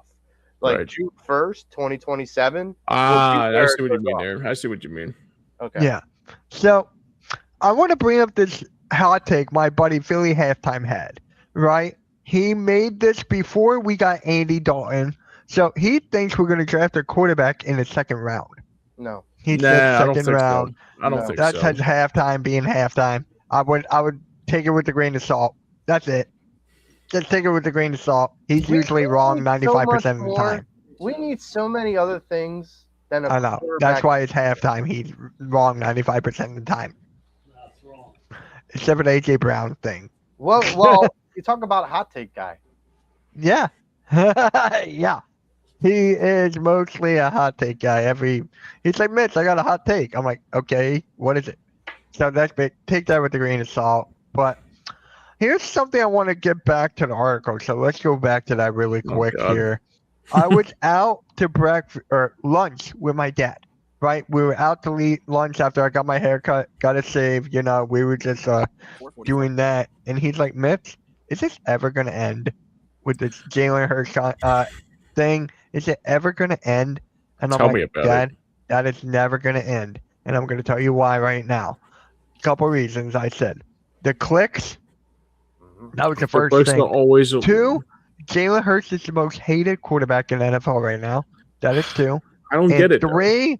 Like June 1st, 2027. I see what you mean there. I see what you mean. Okay. Yeah. So I want to bring up this hot take my buddy Philly Halftime had, right? He made this before we got Andy Dalton. So he thinks we're going to draft a quarterback in the second round. No. He said second round. So. I don't think so. That's halftime being halftime. I would take it with a grain of salt. That's it. Just take it with a grain of salt. He's usually wrong 95% of the time. We need so many other things than a I know. That's why it's halftime. He's wrong 95% of the time. That's wrong. Except for the A.J. Brown thing. Well, you talk about a hot take guy. Yeah. Yeah. He is mostly a hot take guy. He's like, Mitch, I got a hot take. I'm like, okay, what is it? So that's big. Take that with a grain of salt. But here's something I want to get back to the article. So let's go back to that really quick here. I was out to breakfast or lunch with my dad. Right, we were out to eat lunch after I got my haircut, got a shave. We were just doing that, and he's like, "Mitch, is this ever gonna end with this Jalen Hurts thing? Is it ever gonna end?" And I'm Tell like, me about "Dad, it. that is never gonna end." And I'm gonna tell you why right now. Couple reasons. I said the clicks. That was the The first person thing. always. Two, Jalen Hurts is the most hated quarterback in the NFL right now. That is two. I don't And get it. three,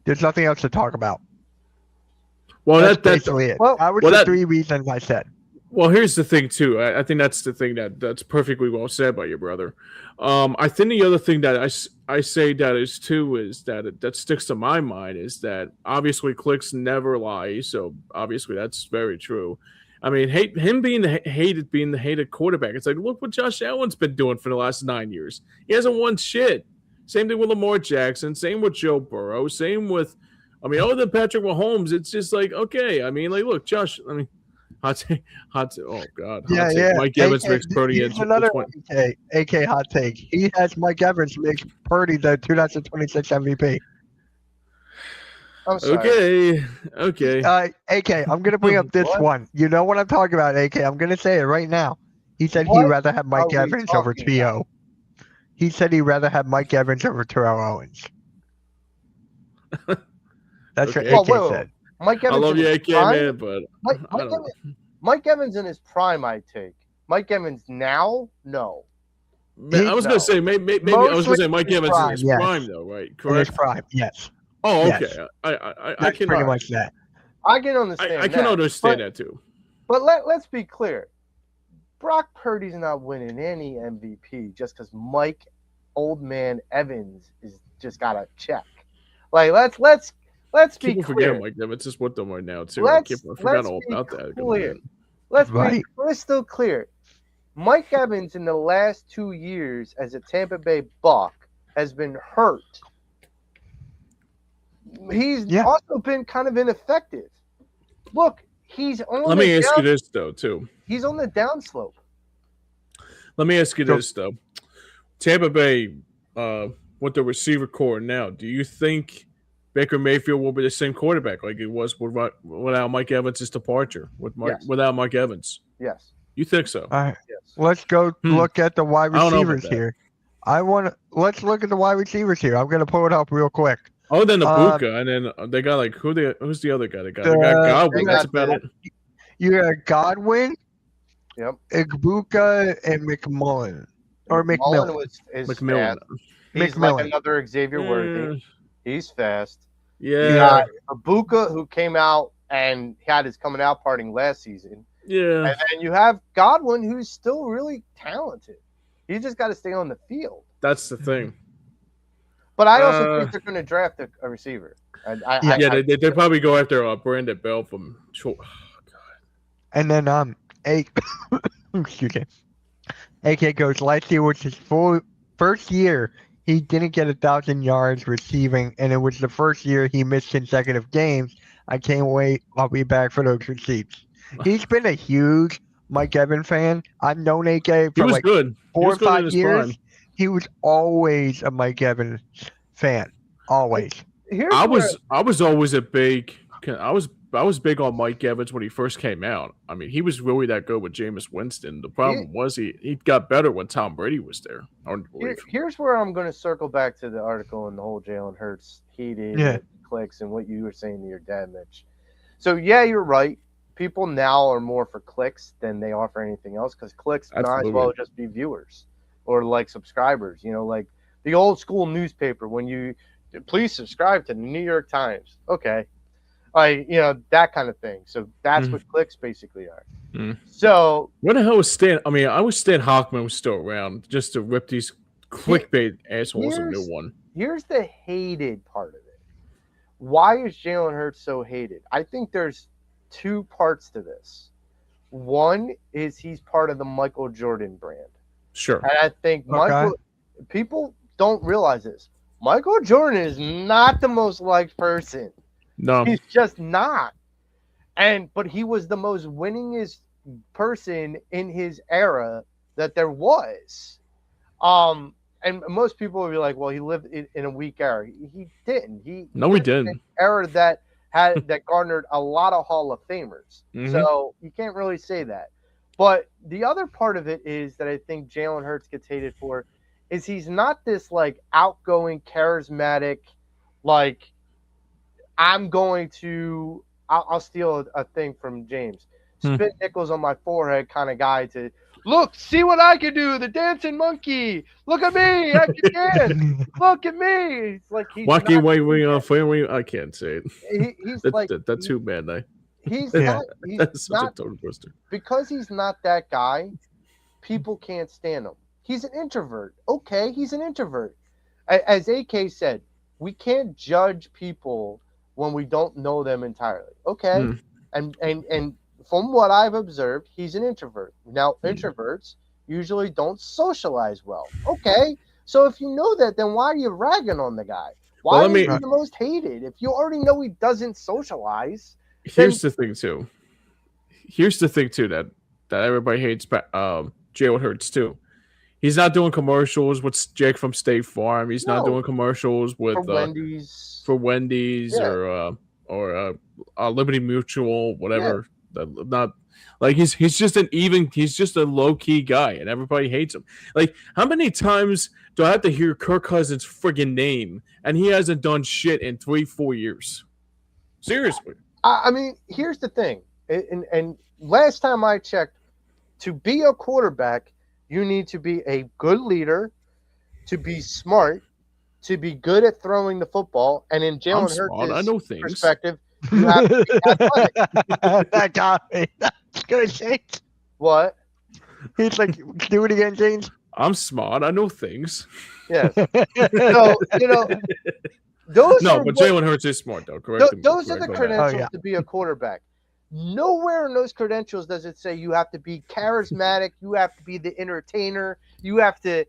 there's nothing else to talk about. Well, That's basically it. well, That was well, the that- 3 reasons I said. Well, here's the thing too. I think that's the thing that's perfectly well said by your brother. I think the other thing that I say that is too is that sticks to my mind is that obviously clicks never lie. So obviously that's very true. I mean, him being the hated quarterback. It's like look what Josh Allen's been doing for the last 9 years. He hasn't won shit. Same thing with Lamar Jackson. Same with Joe Burrow. Same with, other than Patrick Mahomes, it's just like okay. I mean, like look, Josh. I mean. Hot take. Oh God. Yeah, Hot take. yeah. Mike Evans AK, makes Purdy here's into another 20. AK hot take. He has Mike Evans makes Purdy the 2026 MVP. I'm sorry. Okay. AK, I'm gonna bring up this What? one. You know what I'm talking about, AK. I'm gonna say it right now. He said he'd What rather have Mike are we Evans over talking about? T.O. He said he'd rather have Mike Evans over Terrell Owens. That's Okay. what AK Well, wait. said. Mike I Evans love in you, his AK prime? man, but I don't. Mike Evans in his prime, I take. Mike Evans now, no. Man, I was No. gonna say maybe I was gonna say Mike Mostly Evans in prime, his yes. prime though, right? In his Correct. prime, yes. Oh, Yes. okay. I That's can pretty much that. I can understand I can that. understand that too. But let's be clear. Brock Purdy's not winning any MVP just because Mike Old Man Evans is just got a check. Like let's be People clear. forget Mike Evans is with them right now too. I I forgot all about that. Clear. Let's be Right. crystal clear. Mike Evans in the last 2 years as a Tampa Bay Buck has been hurt. He's Yeah. also been kind of ineffective. Look, he's on Let me ask you this though too. He's on the downslope. Let me ask you Go. this though. Tampa Bay, with the receiver core now, do you think Baker Mayfield will be the same quarterback like it was without Mike Evans' departure? Yes. Without Mike Evans, Yes. you think so? All right. Yes. Let's go look at the wide I don't know about receivers that. here. Let's look at the wide receivers here. I'm gonna pull it up real quick. Other than Ibuka, and then they got like who's the other guy? They got Godwin. they That's got about it. You got Godwin, Yep. Igbuka, and McMullen. Or McMillan. Is McMillan. fast. He's like McMillan. another Xavier Worthy. He's fast. You Yeah. got Ibuka, who came out and had his coming out partying last season. Yeah. And then you have Godwin, who's still really talented. He's just got to stay on the field. That's the thing. But I also think they're going to draft a receiver. They probably go after Brandon Bell from. And then excuse me. AK goes last year was his first year he didn't get 1,000 yards receiving, and it was the first year he missed consecutive games. I can't wait. I'll be back for those receipts. He's been a huge Mike Evans fan. I've known AK He for was like good. 4 or 5 his years. prime. He was always a Mike Evans fan. Always. I was always a big. I was big on Mike Evans when he first came out. I mean, he was really that good with Jameis Winston. The problem was he got better when Tom Brady was there. Here's where I'm going to circle back to the article and the whole Jalen Hurts heated clicks and what you were saying to your dad, Mitch. So, yeah, you're right. People now are more for clicks than they are for anything else because clicks might as well just be viewers or like subscribers. You know, like the old school newspaper when you please subscribe to the New York Times. Okay. That kind of thing. So that's what clicks basically are. So where the hell was Stan? I mean, I wish Stan Hockman was still around just to rip these clickbait assholes a new one. Here's the hated part of it. Why is Jalen Hurts so hated? I think there's 2 parts to this. One is he's part of the Michael Jordan brand. Sure. And I think people don't realize this. Michael Jordan is not the most liked person. No, he's just not. But he was the most winningest person in his era that there was. And most people would be like, well, he lived in a weak era. He didn't. He No, we lived in didn't. an era that garnered a lot of Hall of Famers. So you can't really say that. But the other part of it is that I think Jalen Hurts gets hated for is he's not this like outgoing, charismatic, like I'll steal a thing from James. Spit nickels on my forehead kind of guy to look, see what I can do, the dancing monkey. Look at me, I can dance. Look at me. It's like he's Wacky way I can't say it. He's that's too bad. He's Yeah. He's That's such not a total twister. because he's not that guy. People can't stand him. He's an introvert. Okay, he's an introvert. As AK said, we can't judge people when we don't know them entirely. Okay, and from what I've observed, he's an introvert. Now, introverts usually don't socialize well. Okay, so if you know that, then why are you ragging on the guy? Why is he the most hated? If you already know he doesn't socialize. Here's the thing too. That everybody hates Jalen Hurts too. He's not doing commercials with Jake from State Farm. He's not doing commercials with for Wendy's, or Liberty Mutual, whatever. Yeah. Not like he's just a low key guy, and everybody hates him. Like, how many times do I have to hear Kirk Cousins' friggin' name, and he hasn't done shit in 3-4 years? Seriously. I mean, here's the thing, and last time I checked, to be a quarterback, you need to be a good leader, to be smart, to be good at throwing the football, and in Jalen Hurts' perspective, you have to be athletic. That got me. That's good, James. What? He's like, do it again, James. I'm smart. I know things. Yes. So, but Jalen Hurts is smart, though. Correct. Those are the credentials to be a quarterback. Nowhere in those credentials does it say you have to be charismatic, you have to be the entertainer, you have to,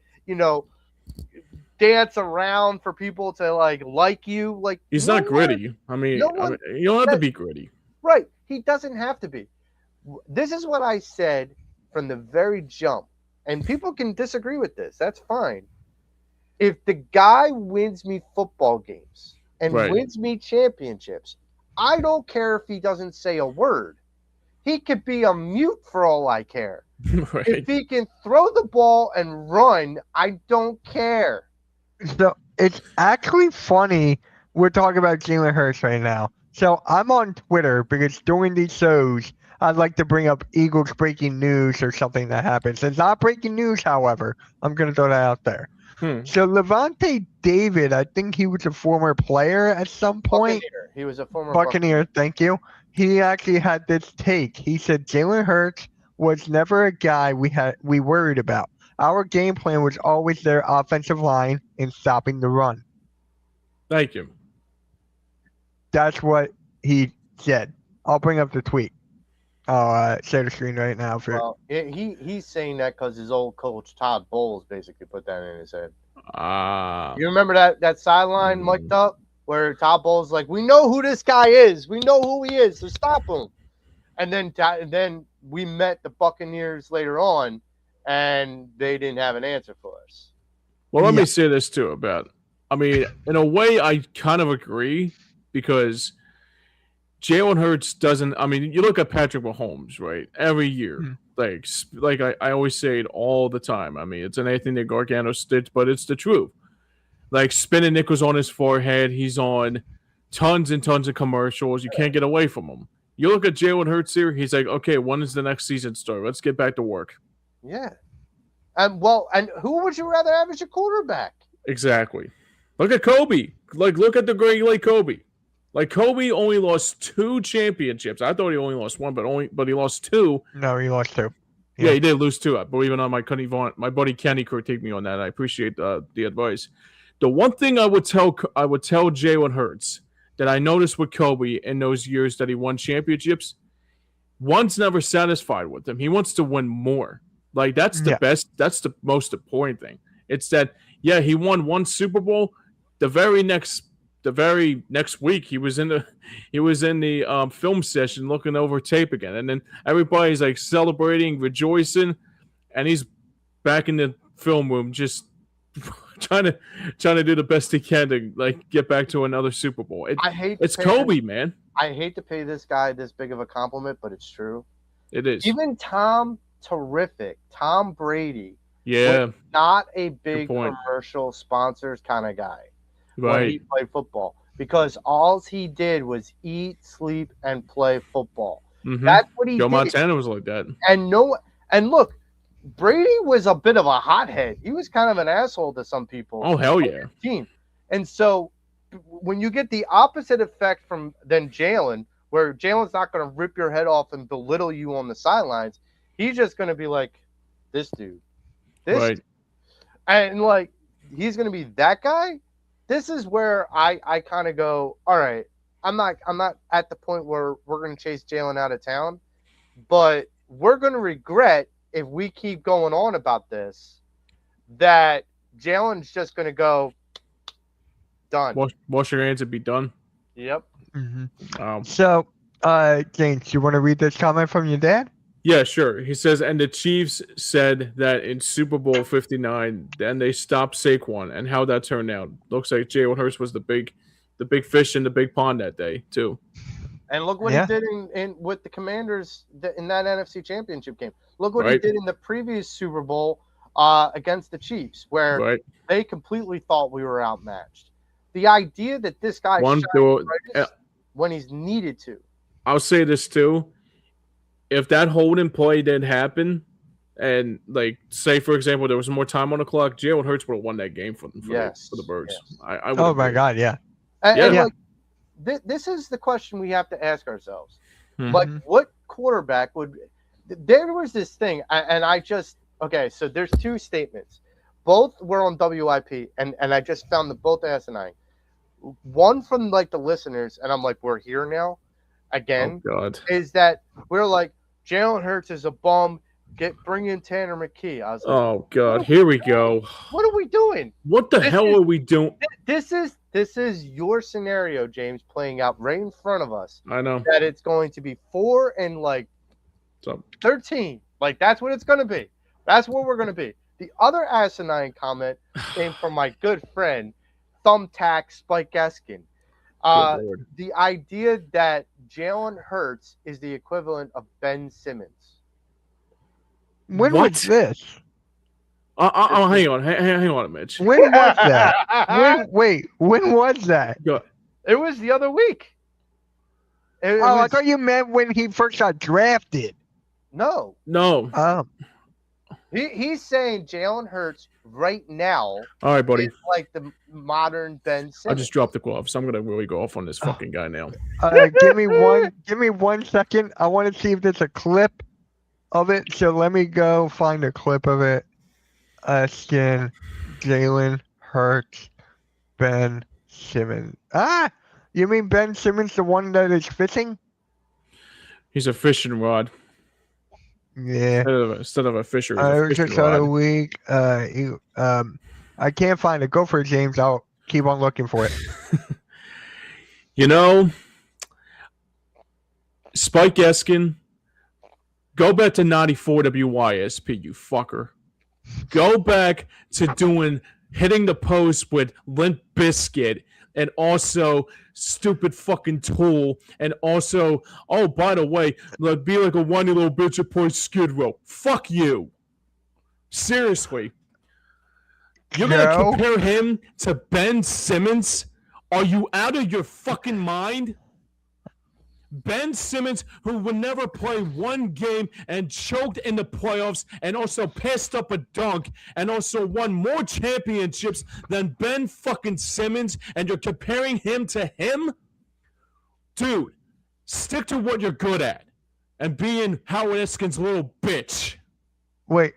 dance around for people to like you. Like, he's not gritty. I mean, you don't have to be gritty. Right. He doesn't have to be. This is what I said from the very jump. And people can disagree with this. That's fine. If the guy wins me football games and wins me championships, I don't care if he doesn't say a word. He could be a mute for all I care. Right. If he can throw the ball and run, I don't care. So it's actually funny we're talking about Jalen Hurts right now. So I'm on Twitter because during these shows, I'd like to bring up Eagles breaking news or something that happens. It's not breaking news, however. I'm going to throw that out there. So Levante David, I think he was a former player at some point. Buccaneer. He was a former Buccaneer. Thank you. He actually had this take. He said Jalen Hurts was never a guy we worried about. Our game plan was always their offensive line in stopping the run. Thank you. That's what he said. I'll bring up the tweet. I'll share the screen right now. He's saying that because his old coach Todd Bowles basically put that in his head. You remember that sideline mic'd up where Todd Bowles like, we know who this guy is. We know who he is. So stop him. And then we met the Buccaneers later on, and they didn't have an answer for us. Well, let me say this too in a way, I kind of agree because Jalen Hurts doesn't. I mean, you look at Patrick Mahomes, right? Every year, like I always say it all the time. I mean, it's an Anthony the Gargano stitch, but it's the truth. Like spinning nickels on his forehead, he's on tons and tons of commercials. You can't get away from him. You look at Jalen Hurts here; he's like, okay, when is the next season start? Let's get back to work. Yeah, and who would you rather have as your quarterback? Exactly. Look at Kobe. Look at the great late Kobe. Like Kobe only lost 2 championships. I thought he only lost 1, but he lost 2. No, he lost 2. Yeah, he did lose 2. I believe it or not, my buddy Kenny critiqued me on that. I appreciate the advice. The one thing I would tell Jalen Hurts that I noticed with Kobe in those years that he won championships, one's never satisfied with him. He wants to win more. Like that's the best. That's the most important thing. It's that he won 1 Super Bowl. The very next week he was in the film session looking over tape again, and then everybody's like celebrating, rejoicing, and he's back in the film room, just trying to do the best he can to like get back to another Super Bowl. It's Kobe, man. I hate to pay this guy this big of a compliment, but it's true. It is. Even Tom Brady, was not a big commercial sponsors kind of guy right. when he played football, because all he did was eat, sleep, and play football. Mm-hmm. That's what he did. Joe Montana was like that. And look, Brady was a bit of a hothead. He was kind of an asshole to some people. Oh, hell yeah. Team. And so when you get the opposite effect than Jalen, where Jalen's not going to rip your head off and belittle you on the sidelines, he's just going to be like, this dude. Right. And like, he's going to be that guy. This is where I kind of go, all right, I'm not at the point where we're going to chase Jalen out of town, but we're going to regret if we keep going on about this, that Jalen's just going to go, done. Wash your hands and be done. Yep. Mm-hmm. So, James, you want to read this comment from your dad? Yeah, sure. He says, and the Chiefs said that in Super Bowl 59, then they stopped Saquon, and how that turned out. Looks like Jalen Hurts was the big fish in the big pond that day, too. And look what he did in with the Commanders in that NFC Championship game. Look what he did in the previous Super Bowl against the Chiefs, where they completely thought we were outmatched. The idea that this guy when he's needed to. I'll say this too. If that holding play didn't happen, and like say for example there was more time on the clock, Jalen Hurts would have won that game for the Birds. Yes. Oh my God, yeah. And like, this is the question we have to ask ourselves. Mm-hmm. Like, what quarterback would? There was this thing, and I just so there's two statements. Both were on WIP, and I just found them both asinine. One from like the listeners, and I'm like, we're here now again. Oh God. Is that we're like, Jalen Hurts is a bum. Bring in Tanner McKee. I was like, oh God, here we go. What are we doing? What the hell are we doing? This is your scenario, James, playing out right in front of us. I know that it's going to be 4 and like 13. Like that's what it's going to be. That's what we're going to be. The other asinine comment came from my good friend, Thumbtack Spike Eskin. The idea that Jalen Hurts is the equivalent of Ben Simmons. When was this? Hang on, Mitch. When was that? When was that? Go. It was the other week. I thought you meant when he first got drafted. No. He's saying Jalen Hurts right now. All right, buddy. Is like the modern Ben Simmons. I just dropped the glove, so I'm gonna really go off on this fucking guy now. Give me 1 second. I want to see if there's a clip of it. So let me go find a clip of it. Skin, Jalen Hurts, Ben Simmons. You mean Ben Simmons, the one that is fishing? He's a fishing rod. Yeah. Instead of a fisher, I was just the other week. I can't find it. Go for it, James. I'll keep on looking for it. Spike Eskin, go back to 94 WYSP, you fucker. Go back to hitting the post with Limp Bizkit and also Stupid Fucking Tool, and also, oh, by the way, be like a whiny little bitch at play Skid Row. Fuck you. Seriously. You're going to compare him to Ben Simmons? Are you out of your fucking mind? Ben Simmons, who would never play one game and choked in the playoffs and also passed up a dunk and also won more championships than Ben fucking Simmons, and you're comparing him to him? Dude, stick to what you're good at and being Howard Eskin's little bitch. Wait.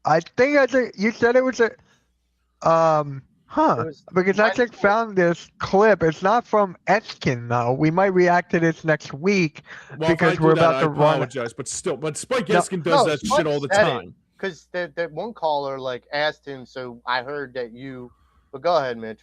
I think you said it was a because I just found this clip. It's not from Eskin, though. We might react to this next week because we're about to run. I apologize, but Spike Eskin does that shit all the time. Because that one caller like asked him, so I heard that you But go ahead, Mitch.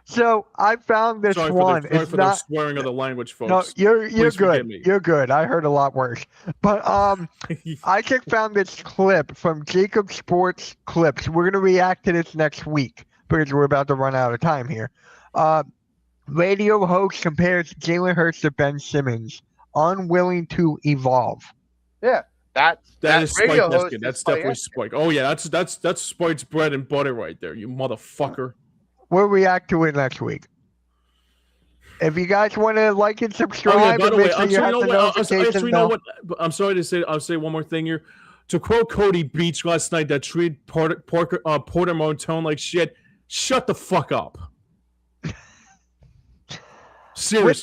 So I found this one. Sorry It's for not the swearing of the language, no. folks. You're Please forgive good. me. You're good. I heard a lot worse. But I just found this clip from Jacob Sports Clips. We're gonna react to this next week because we're about to run out of time here. Radio host compares Jalen Hurts to Ben Simmons, unwilling to evolve. Yeah, that is Spike radio host. Eskin. That's definitely Spike. Oh yeah, that's Spike's bread and butter right there. You motherfucker. We'll react to it next week. If you guys want to like and subscribe, by the way, I'm sorry. You know what? I'm sorry to say. I'll say one more thing here. To quote Cody Beach last night, that treated Porter Montone like shit. Shut the fuck up. Seriously. With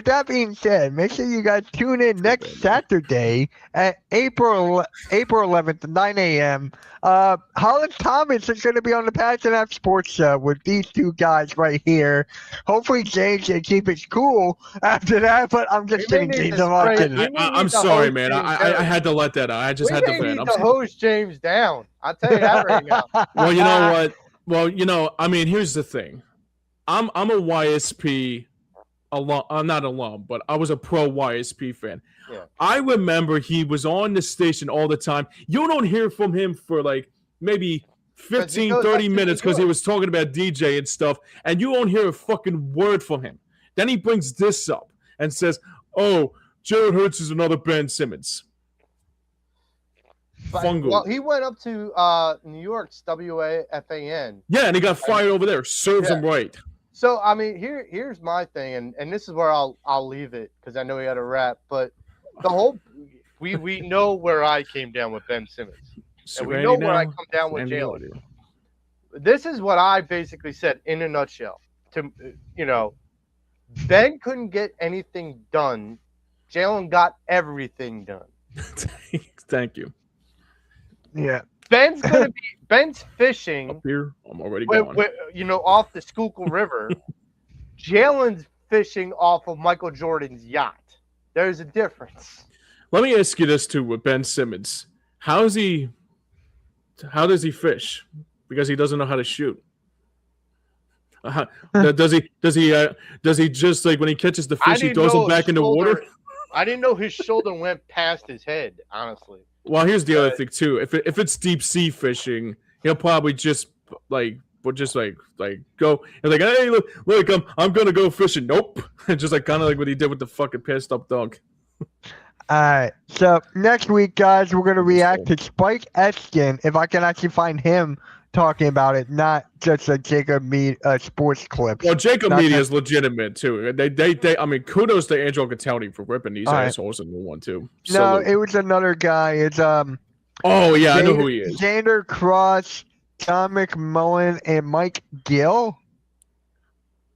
that being said, make sure you guys tune in next Saturday at April 11th, 9 a.m. Hollis Thomas is going to be on the Passion App Sports Show with these two guys right here. Hopefully, James can keep it cool after that, but I'm just kidding, James. I'm sorry, man. I had to let that out. I just had to vent. I'm host James down. I'll tell you that right now. Well, you know what? Well, I mean, here's the thing. I'm a YSP alum. I'm not alum, but I was a pro YSP fan. Yeah. I remember he was on the station all the time. You don't hear from him for like maybe 15, 30 minutes because he was talking about DJ and stuff, and you won't hear a fucking word from him. Then he brings this up and says, "Oh, Jalen Hurts is another Ben Simmons." Fungal. Well, he went up to New York's WAFAN. Yeah, and he got fired over there. Serves him right. So I mean, here's my thing, and this is where I'll leave it because I know we had a wrap. But the whole we know where I came down with Ben Simmons, and we know where I come down with Jalen. This is what I basically said in a nutshell. Ben couldn't get anything done. Jalen got everything done. Thank you. Yeah. Ben's fishing up here. I'm already going. Off the Schuylkill River. Jalen's fishing off of Michael Jordan's yacht. There's a difference. Let me ask you this too with Ben Simmons. How does he fish? Because he doesn't know how to shoot. Does he just like when he catches the fish, he throws it back in the water? I didn't know his shoulder went past his head, honestly. Well, here's the other thing too. If it's deep sea fishing, he'll probably just go and like, hey, look, I'm gonna go fishing. Nope, just like kind of like what he did with the fucking pissed up dunk. All right, so next week, guys, we're gonna react to Spike Eskin. If I can actually find him talking about it, not just a Jacob sports clip. Well, Jacob Media is legitimate too. They I mean, kudos to Angelo Cataldi for ripping these assholes in the one too. No, it was another guy. It's oh yeah, I know who he is. Xander Cross, John McMullen, and Mike Gill.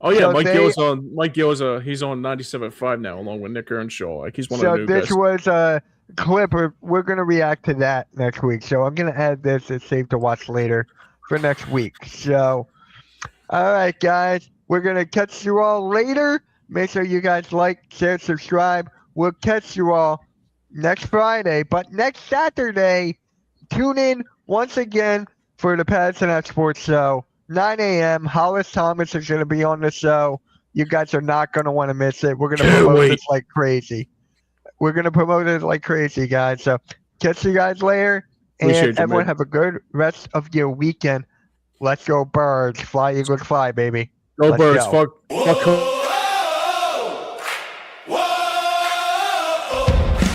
Oh yeah, so Mike Gill's he's on 97.5 now, along with Nick Earnshaw. Like he's one of the new guys. So this was a clip. We're gonna react to that next week. So I'm gonna add this. It's safe to watch later for next week. So, all right, guys, we're going to catch you all later. Make sure you guys like, share, subscribe. We'll catch you all next Friday. But next Saturday, tune in once again for the Passion App Sports Show. 9 a.m. Hollis Thomas is going to be on the show. You guys are not going to want to miss it. We're going to promote this like crazy. We're going to promote it like crazy, guys. So catch you guys later. And everyone have a good rest of your weekend. Let's go, Birds. Fly, Eagles, fly, baby. Go, Birds. Fuck.